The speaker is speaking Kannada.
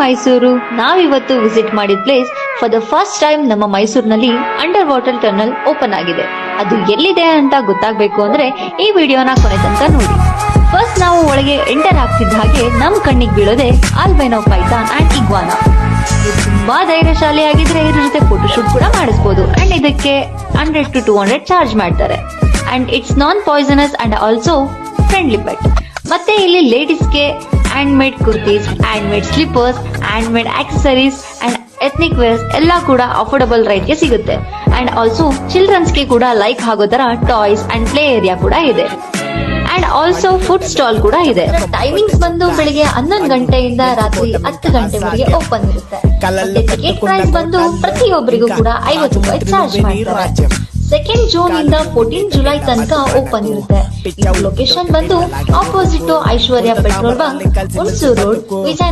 ಮೈಸೂರು. ನಾವಿವತ್ತು ವಿಸಿಟ್ ಮಾಡಿದ place for the first time ನಮ್ಮ ಮೈಸೂರಿನಲ್ಲಿ ಅಂಡರ್ ವಾಟರ್ ಟನಲ್ ಓಪನ್ ಆಗಿದೆ. ಅದು ಎಲ್ಲಿದೆ ಅಂತ ಗೊತ್ತಾಗಬೇಕು ಅಂದ್ರೆ ಈ ವಿಡಿಯೋನ ಕೊನೆ ತನಕ ನೋಡಿ. ಫಸ್ಟ್ ನಾವು ಒಳಗೆ ಎಂಟರ್ ಆಗ್ತಿದ್ದ ಹಾಗೆ ನಮ್ ಕಣ್ಣಿಗೆ ಬೀಳೋದೆ ಆಲ್ಬೈನೋ ಪೈಥಾನ್ ಅಂಡ್ ಇಗ್ವಾನಾ. ತುಂಬಾ ಧೈರ್ಯಶಾಲಿಯಾಗಿದ್ರೆ ಇದ್ರ ಜೊತೆ ಫೋಟೋಶೂಟ್ ಕೂಡ ಮಾಡಿಸಬಹುದು. ಅಂಡ್ ಇದಕ್ಕೆ 100 to 200 ಚಾರ್ಜ್ ಮಾಡ್ತಾರೆ. And it's non poisonous and also friendly pet. ಮತ್ತೆ ಇಲ್ಲಿ ಲೇಡೀಸ್ಗೆ hand made kurtis, hand made slippers, hand made accessories and ethnic wears ಎಲ್ಲ ಕೂಡ ಅಫೋರ್ಡಬಲ್ ರೈಟ್ ಗೆ ಸಿಗುತ್ತೆ. ಅಂಡ್ ಆಲ್ಸೋ ಚಿಲ್ಡ್ರನ್ಸ್ ಗೆ ಕೂಡ ಲೈಕ್ ಆಗೋ ತರ ಟಾಯ್ಸ್ ಅಂಡ್ ಪ್ಲೇ ಏರಿಯಾ ಕೂಡ ಇದೆ. ಅಂಡ್ ಆಲ್ಸೋ ಫುಡ್ ಸ್ಟಾಲ್ ಕೂಡ ಇದೆ. ಟೈಮಿಂಗ್ಸ್ ಬಂದು ಬೆಳಿಗ್ಗೆ 11 ಗಂಟೆಯಿಂದ ರಾತ್ರಿ 10 ಗಂಟೆವರೆಗೆ ಓಪನ್ ಇರುತ್ತೆ. ಟಿಕೆಟ್ ಪ್ರೈಸ್ ಬಂದು ಪ್ರತಿಯೊಬ್ಬರಿಗೂ ಕೂಡ 50 ರೂಪಾಯಿ ಚಾರ್ಜ್ ಮಾಡ್ತಾರೆ. 2nd ಜೂನ್ ಇಂದ 14 ಜುಲೈ ತನಕ ಓಪನ್ ಇರುತ್ತೆ. ಲೊಕೇಶನ್ ಬಂದು ಆಪೋಸಿಟ್ ಐಶ್ವರ್ಯ ಪೆಟ್ರೋಲ್ ಬಂಕ್, ಹುಣಸೂರು ರೋಡ್, ವಿಜಯ